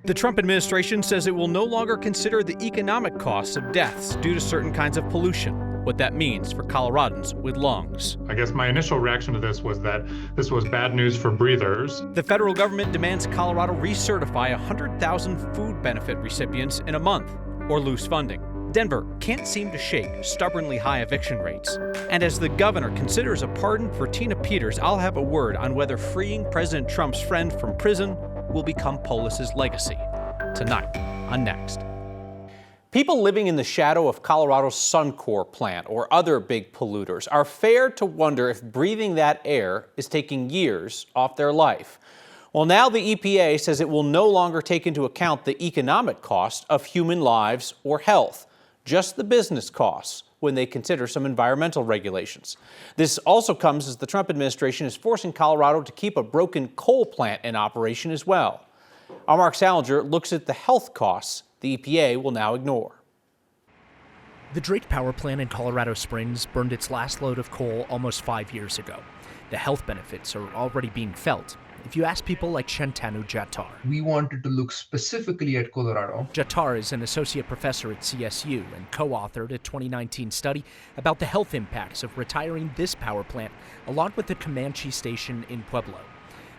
The Trump administration says it will no longer consider the economic costs of deaths due to certain kinds of pollution, what that means for Coloradans with lungs. I guess my initial reaction to this was that this was bad news for breathers. The federal government demands Colorado recertify 100,000 food benefit recipients in a month or lose funding. Denver can't seem to shake stubbornly high eviction rates. And as the governor considers a pardon for Tina Peters, I'll have a word on whether freeing President Trump's friend from prison will become Polis's legacy. Tonight on Next. People living in the shadow of Colorado's Suncor plant or other big polluters are fair to wonder if breathing that air is taking years off their life. Well, now the EPA says it will no longer take into account the economic cost of human lives or health, just the business costs when they consider some environmental regulations. This also comes as the Trump administration is forcing Colorado to keep a broken coal plant in operation as well. Our Mark Salinger looks at the health costs the EPA will now ignore. The Drake Power Plant in Colorado Springs burned its last load of coal almost 5 years ago. The health benefits are already being felt. If you ask people like Shantanu Jattar. We wanted to look specifically at Colorado. Jattar is an associate professor at CSU and co-authored a 2019 study about the health impacts of retiring this power plant along with the Comanche station in Pueblo.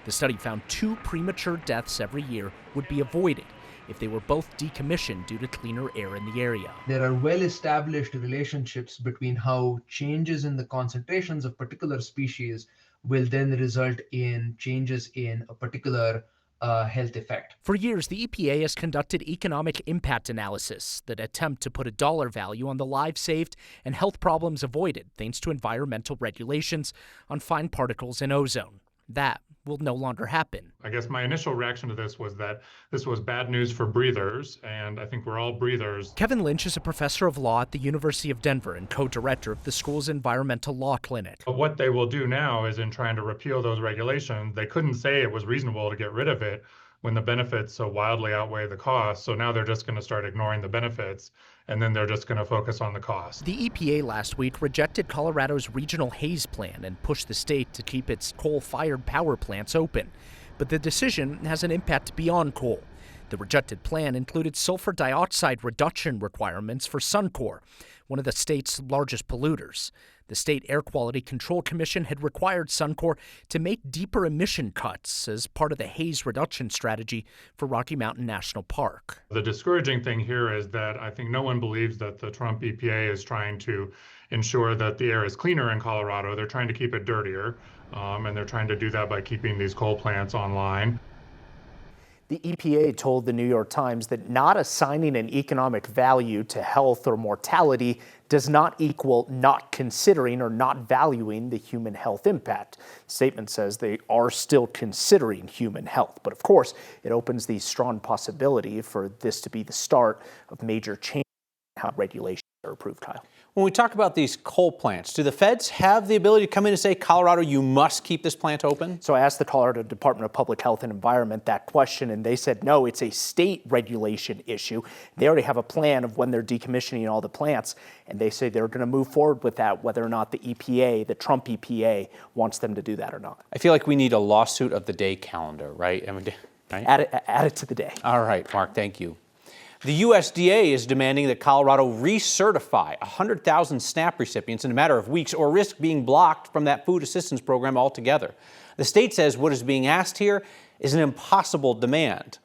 The study found 2 premature deaths every year would be avoided if they were both decommissioned due to cleaner air in the area. There are well-established relationships between how changes in the concentrations of particular species will then result in changes in a particular health effect. For years, the EPA has conducted economic impact analysis that attempt to put a dollar value on the lives saved and health problems avoided thanks to environmental regulations on fine particles in ozone. That will no longer happen. I guess my initial reaction to this was that this was bad news for breathers, and I think we're all breathers. Kevin Lynch is a professor of law at the University of Denver and co-director of the school's environmental law clinic. But what they will do now is in trying to repeal those regulations, they couldn't say it was reasonable to get rid of it when the benefits so wildly outweigh the costs. So now they're just going to start ignoring the benefits, and then they're just going to focus on the cost. The EPA last week rejected Colorado's regional haze plan and pushed the state to keep its coal-fired power plants open. But the decision has an impact beyond coal. The rejected plan included sulfur dioxide reduction requirements for Suncor, one of the state's largest polluters. The State Air Quality Control Commission had required Suncor to make deeper emission cuts as part of the haze reduction strategy for Rocky Mountain National Park. The discouraging thing here is that I think no one believes that the Trump EPA is trying to ensure that the air is cleaner in Colorado. They're trying to keep it dirtier, and they're trying to do that by keeping these coal plants online. The EPA told the New York Times that not assigning an economic value to health or mortality does not equal not considering or not valuing the human health impact. The statement says they are still considering human health, but of course, it opens the strong possibility for this to be the start of major change in how regulations are approved, Kyle. When we talk about these coal plants, do the feds have the ability to come in and say, Colorado, you must keep this plant open? So I asked the Colorado Department of Public Health and Environment that question, and they said, no, it's a state regulation issue. They already have a plan of when they're decommissioning all the plants, and they say they're going to move forward with that, whether or not the EPA, the Trump EPA, wants them to do that or not. I feel like we need a lawsuit of the day calendar, right? I mean, right? Add it to the day. All right, Mark, thank you. The USDA is demanding that Colorado recertify 100,000 SNAP recipients in a matter of weeks or risk being blocked from that food assistance program altogether. The state says what is being asked here is an impossible demand.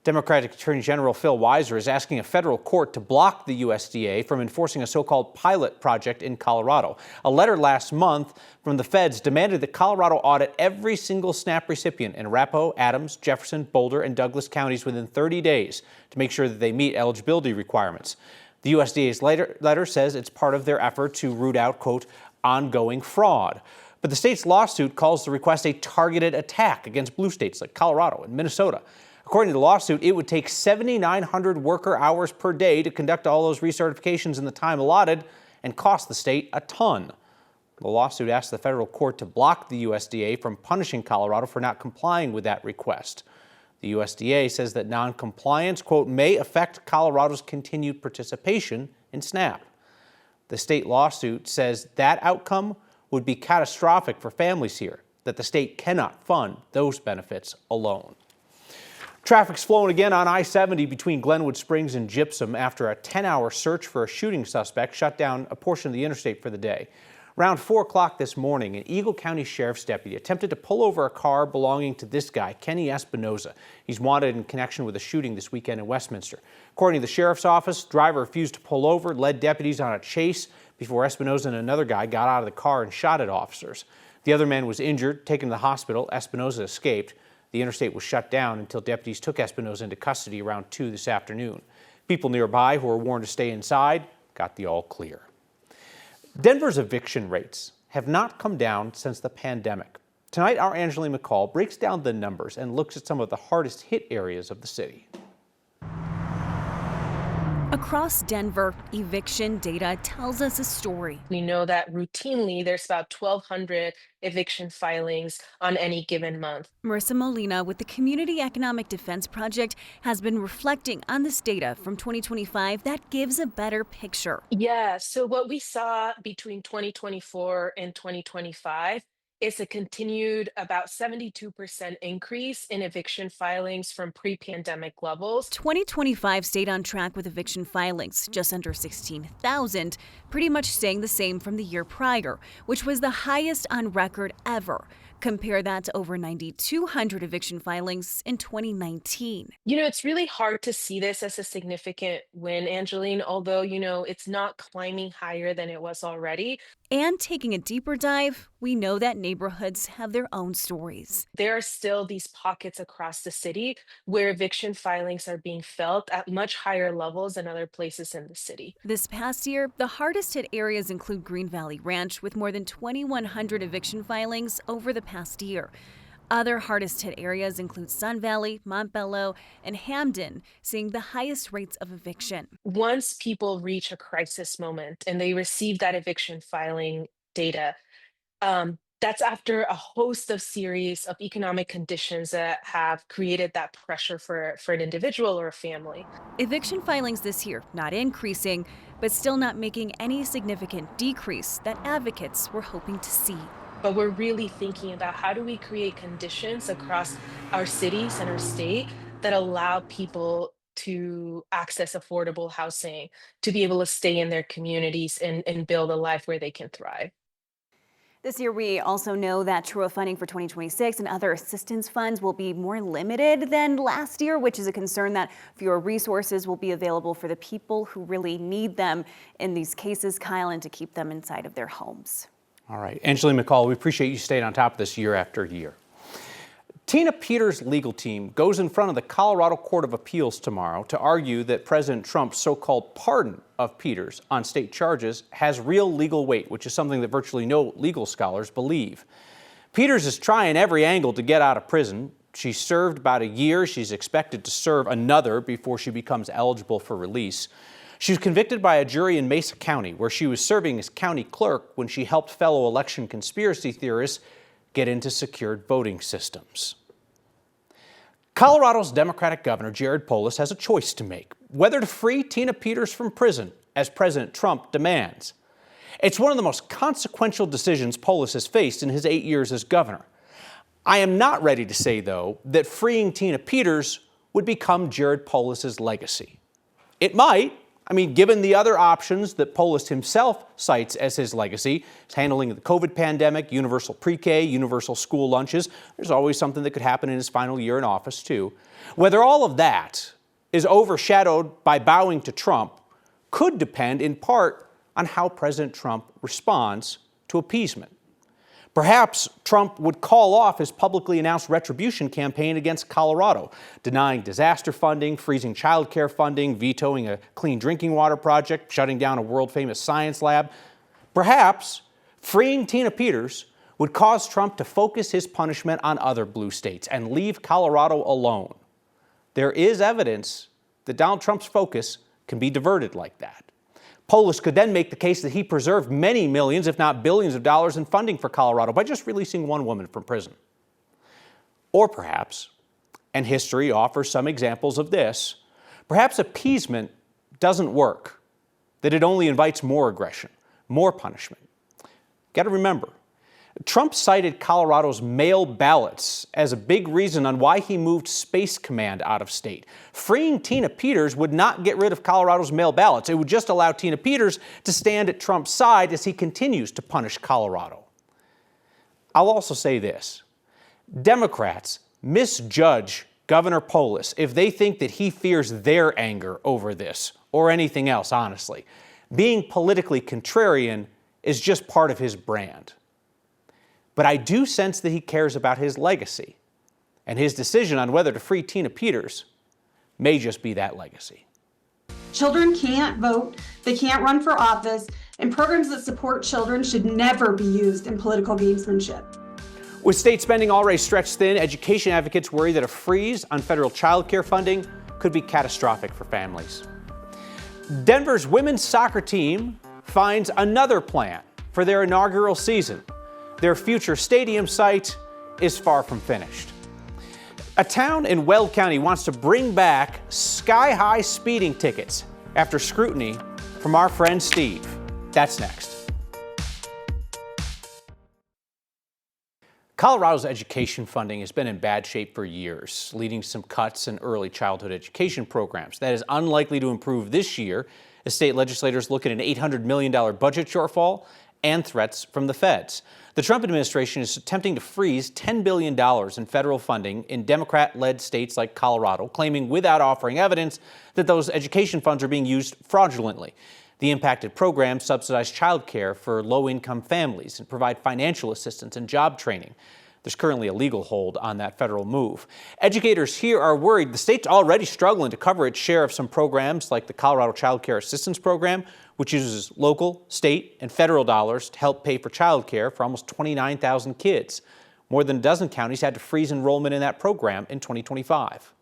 Democratic Attorney General Phil Weiser is asking a federal court to block the USDA from enforcing a so-called pilot project in Colorado. A letter last month from the feds demanded that Colorado audit every single SNAP recipient in Arapahoe, Adams, Jefferson, Boulder, and Douglas counties within 30 days to make sure that they meet eligibility requirements. The USDA's letter says it's part of their effort to root out, quote, ongoing fraud. But the state's lawsuit calls the request a targeted attack against blue states like Colorado and Minnesota. According to the lawsuit, it would take 7,900 worker hours per day to conduct all those recertifications in the time allotted and cost the state a ton. The lawsuit asks the federal court to block the USDA from punishing Colorado for not complying with that request. The USDA says that noncompliance, quote, may affect Colorado's continued participation in SNAP. The state lawsuit says that outcome would be catastrophic for families here, that the state cannot fund those benefits alone. Traffic's flowing again on I-70 between Glenwood Springs and Gypsum after a 10-hour search for a shooting suspect shut down a portion of the interstate for the day. Around 4 o'clock this morning, an Eagle County Sheriff's deputy attempted to pull over a car belonging to this guy, Kenny Espinoza. He's wanted in connection with a shooting this weekend in Westminster. According to the Sheriff's Office, the driver refused to pull over, led deputies on a chase before Espinoza and another guy got out of the car and shot at officers. The other man was injured, taken to the hospital. Espinoza escaped. The interstate was shut down until deputies took Espinoza into custody around 2 this afternoon. People nearby who were warned to stay inside got the all clear. Denver's eviction rates have not come down since the pandemic. Tonight, our Angeline McCall breaks down the numbers and looks at some of the hardest hit areas of the city. Across Denver, eviction data tells us a story. We know that routinely there's about 1,200 eviction filings on any given month. Marissa Molina with the Community Economic Defense Project has been reflecting on this data from 2025 that gives a better picture. Yeah, so what we saw between 2024 and 2025 is a continued about 72% increase in eviction filings from pre-pandemic levels. 2025 stayed on track with eviction filings, just under 16,000, pretty much staying the same from the year prior, which was the highest on record ever. Compare that to over 9,200 eviction filings in 2019. It's really hard to see this as a significant win, Angeline, although, it's not climbing higher than it was already. And taking a deeper dive, we know that neighborhoods have their own stories. There are still these pockets across the city where eviction filings are being felt at much higher levels than other places in the city. This past year, the hardest hit areas include Green Valley Ranch with more than 2,100 eviction filings over the past year. Other hardest hit areas include Sun Valley, Montbello, and Hamden, seeing the highest rates of eviction. Once people reach a crisis moment and they receive that eviction filing data, that's after a host of series of economic conditions that have created that pressure for an individual or a family. Eviction filings this year not increasing, but still not making any significant decrease that advocates were hoping to see. But we're really thinking about how do we create conditions across our cities and our state that allow people to access affordable housing, to be able to stay in their communities and build a life where they can thrive. This year, we also know that TRUA funding for 2026 and other assistance funds will be more limited than last year, which is a concern that fewer resources will be available for the people who really need them in these cases, Kyle, and to keep them inside of their homes. All right, Angeline McCall, we appreciate you staying on top of this year after year. Tina Peters' legal team goes in front of the Colorado Court of Appeals tomorrow to argue that President Trump's so-called pardon of Peters on state charges has real legal weight, which is something that virtually no legal scholars believe. Peters is trying every angle to get out of prison. She served about a year. She's expected to serve another before she becomes eligible for release. She was convicted by a jury in Mesa County, where she was serving as county clerk when she helped fellow election conspiracy theorists get into secured voting systems. Colorado's Democratic Governor Jared Polis has a choice to make, whether to free Tina Peters from prison, as President Trump demands. It's one of the most consequential decisions Polis has faced in his 8 years as governor. I am not ready to say, though, that freeing Tina Peters would become Jared Polis's legacy. It might. Given the other options that Polis himself cites as his legacy, handling the COVID pandemic, universal pre-K, universal school lunches, there's always something that could happen in his final year in office, too. Whether all of that is overshadowed by bowing to Trump could depend in part on how President Trump responds to appeasement. Perhaps Trump would call off his publicly announced retribution campaign against Colorado, denying disaster funding, freezing child care funding, vetoing a clean drinking water project, shutting down a world-famous science lab. Perhaps freeing Tina Peters would cause Trump to focus his punishment on other blue states and leave Colorado alone. There is evidence that Donald Trump's focus can be diverted like that. Polis could then make the case that he preserved many millions, if not billions of dollars in funding for Colorado by just releasing one woman from prison. Or perhaps, and history offers some examples of this, perhaps appeasement doesn't work, that it only invites more aggression, more punishment. Got to remember, Trump cited Colorado's mail ballots as a big reason on why he moved Space Command out of state. Freeing Tina Peters would not get rid of Colorado's mail ballots. It would just allow Tina Peters to stand at Trump's side as he continues to punish Colorado. I'll also say this. Democrats misjudge Governor Polis if they think that he fears their anger over this or anything else, honestly. Being politically contrarian is just part of his brand. But I do sense that he cares about his legacy, and his decision on whether to free Tina Peters may just be that legacy. Children can't vote, they can't run for office, and programs that support children should never be used in political gamesmanship. With state spending already stretched thin, education advocates worry that a freeze on federal child care funding could be catastrophic for families. Denver's women's soccer team finds another plan for their inaugural season. Their future stadium site is far from finished. A town in Weld County wants to bring back sky-high speeding tickets after scrutiny from our friend Steve. That's next. Colorado's education funding has been in bad shape for years, leading to some cuts in early childhood education programs. That is unlikely to improve this year as state legislators look at an $800 million budget shortfall and threats from the feds. The Trump administration is attempting to freeze $10 billion in federal funding in Democrat-led states like Colorado, claiming without offering evidence that those education funds are being used fraudulently. The impacted programs subsidize child care for low-income families and provide financial assistance and job training. There's currently a legal hold on that federal move. Educators here are worried the state's already struggling to cover its share of some programs like the Colorado Child Care Assistance Program, which uses local, state, and federal dollars to help pay for child care for almost 29,000 kids. More than a dozen counties had to freeze enrollment in that program in 2025.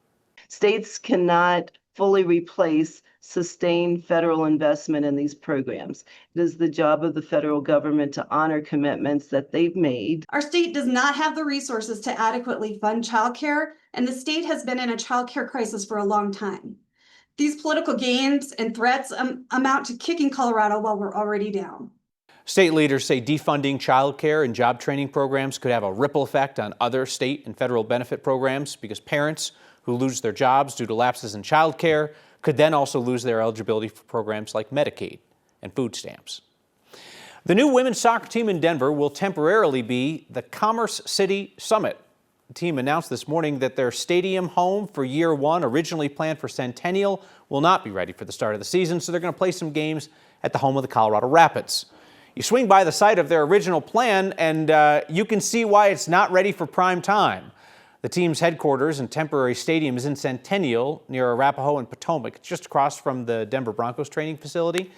States cannot fully replace sustained federal investment in these programs. It is the job of the federal government to honor commitments that they've made. Our state does not have the resources to adequately fund childcare, and the state has been in a childcare crisis for a long time. These political games and threats amount to kicking Colorado while we're already down. State leaders say defunding child care and job training programs could have a ripple effect on other state and federal benefit programs because parents who lose their jobs due to lapses in child care could then also lose their eligibility for programs like Medicaid and food stamps. The new women's soccer team in Denver will temporarily be the Commerce City Summit. The team announced this morning that their stadium home for year one, originally planned for Centennial, will not be ready for the start of the season, so they're going to play some games at the home of the Colorado Rapids. You swing by the site of their original plan, and you can see why it's not ready for prime time. The team's headquarters and temporary stadium is in Centennial, near Arapahoe and Potomac, just across from the Denver Broncos training facility.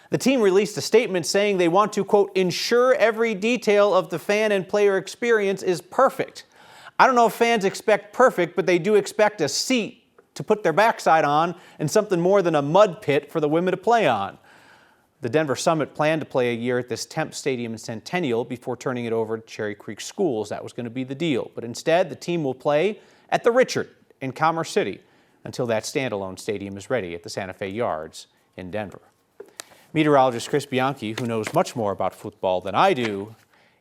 The team released a statement saying they want to, quote, ensure every detail of the fan and player experience is perfect. I don't know if fans expect perfect, but they do expect a seat to put their backside on and something more than a mud pit for the women to play on. The Denver Summit planned to play a year at this temp stadium in Centennial before turning it over to Cherry Creek Schools. That was going to be the deal. But instead, the team will play at the Richard in Commerce City until that standalone stadium is ready at the Santa Fe Yards in Denver. Meteorologist Chris Bianchi, who knows much more about football than I do,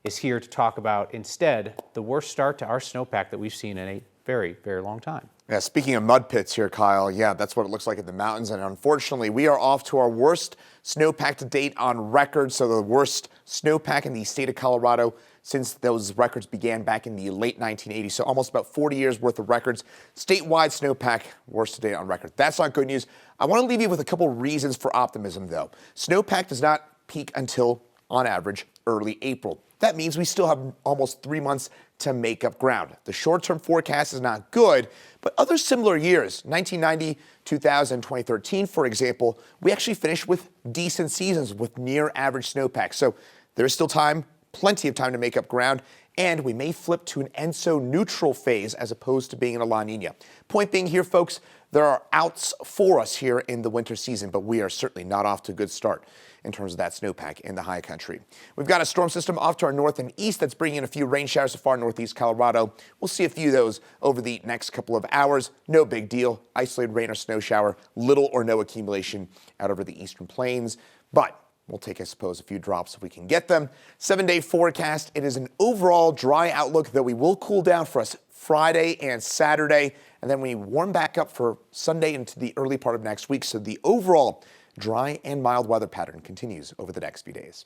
is here to talk about, instead, the worst start to our snowpack that we've seen in a very, very long time. Yeah, speaking of mud pits here, Kyle, yeah, that's what it looks like in the mountains. And unfortunately, we are off to our worst snowpack to date on record. So the worst snowpack in the state of Colorado since those records began back in the late 1980s. So almost about 40 years worth of records. Statewide snowpack, worst to date on record. That's not good news. I want to leave you with a couple reasons for optimism, though. Snowpack does not peak until, on average, early April. That means we still have almost 3 months to make up ground. The short-term forecast is not good, but other similar years, 1990, 2000, 2013, for example, we actually finished with decent seasons with near-average snowpack. So there's still time, plenty of time to make up ground, and we may flip to an ENSO neutral phase as opposed to being in a La Nina. Point being here, folks, there are outs for us here in the winter season, but we are certainly not off to a good start in terms of that snowpack in the high country. We've got a storm system off to our north and east that's bringing in a few rain showers to far northeast Colorado. We'll see a few of those over the next couple of hours. No big deal. Isolated rain or snow shower, little or no accumulation out over the eastern plains. But We'll take, I suppose, a few drops if we can get them. 7-day forecast. It is an overall dry outlook, though we will cool down for us Friday and Saturday, and then we warm back up for Sunday into the early part of next week. So the overall dry and mild weather pattern continues over the next few days.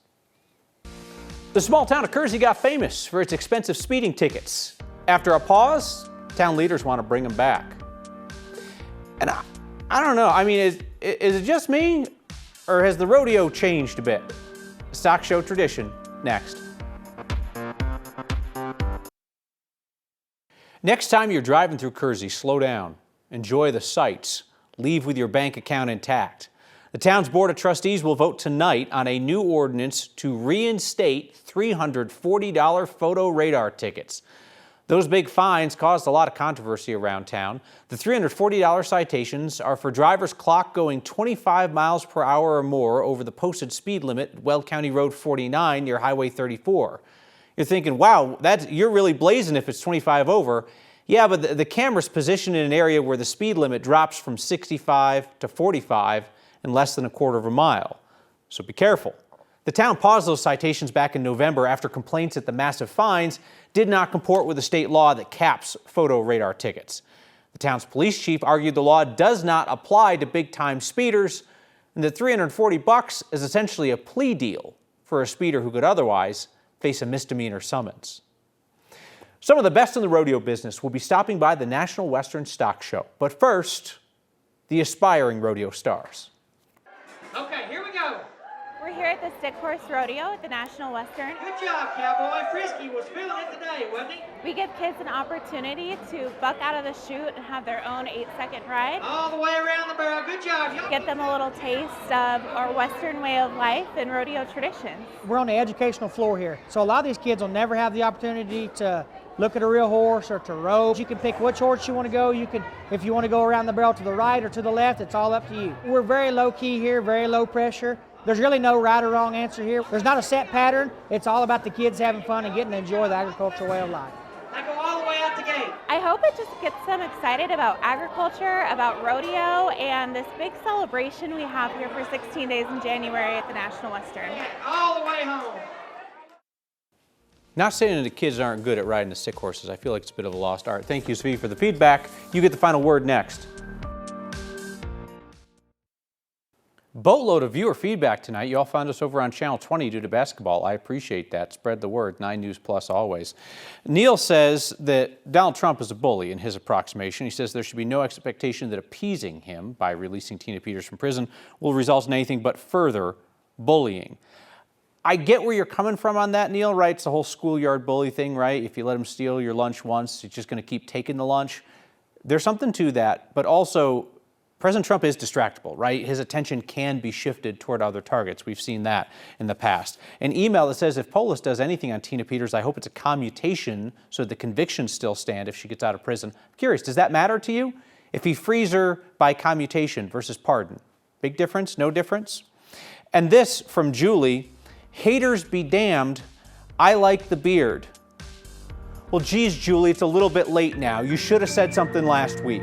The small town of Kersey got famous for its expensive speeding tickets. After a pause, town leaders want to bring them back. And I don't know, I mean, is it just me, or has the rodeo changed a bit? Stock show tradition, next. Next time you're driving through Kersey, slow down, enjoy the sights, leave with your bank account intact. The town's Board of Trustees will vote tonight on a new ordinance to reinstate $340 photo radar tickets. Those big fines caused a lot of controversy around town. The $340 citations are for drivers clocked going 25 miles per hour or more over the posted speed limit at Weld County Road 49 near Highway 34. You're thinking, wow, you're really blazing if it's 25 over. Yeah, but the camera's positioned in an area where the speed limit drops from 65 to 45 in less than a quarter of a mile. So be careful. The town paused those citations back in November after complaints that the massive fines did not comport with the state law that caps photo radar tickets. The town's police chief argued the law does not apply to big-time speeders and that $340 is essentially a plea deal for a speeder who could otherwise face a misdemeanor summons. Some of the best in the rodeo business will be stopping by the National Western Stock Show. But first, the aspiring rodeo stars. Okay, here we go. We're here at the Stick Horse Rodeo at the National Western. Good job, Cowboy. Frisky was feeling it today, wasn't he? We give kids an opportunity to buck out of the chute and have their own 8-second ride. All the way around the barrel. Good job. Get them a little taste of our Western way of life and rodeo traditions. We're on the educational floor here, so a lot of these kids will never have the opportunity to look at a real horse or to rope. You can pick which horse you want to go. You can, if you want to go around the barrel to the right or to the left, it's all up to you. We're very low key here, very low pressure. There's really no right or wrong answer here. There's not a set pattern. It's all about the kids having fun and getting to enjoy the agricultural way of life. I go all the way out the gate. I hope it just gets them excited about agriculture, about rodeo, and this big celebration we have here for 16 days in January at the National Western. All the way home. Not saying that the kids aren't good at riding the stick horses. I feel like it's a bit of a lost art. Thank you, Svi, for the feedback. You get the final word next. Boatload of viewer feedback tonight. You all found us over on Channel 20 due to basketball. I appreciate that. Spread the word. 9 News Plus always. Neil says that Donald Trump is a bully in his approximation. He says there should be no expectation that appeasing him by releasing Tina Peters from prison will result in anything but further bullying. I get where you're coming from on that, Neil, right? It's the whole schoolyard bully thing, right? If you let him steal your lunch once, he's just going to keep taking the lunch. There's something to that, but also President Trump is distractible, right? His attention can be shifted toward other targets. We've seen that in the past. An email that says, if Polis does anything on Tina Peters, I hope it's a commutation so the convictions still stand if she gets out of prison. I'm curious, does that matter to you? If he frees her by commutation versus pardon, big difference, no difference? And this from Julie, haters be damned, I like the beard. Well, geez, Julie, it's a little bit late now. You should have said something last week.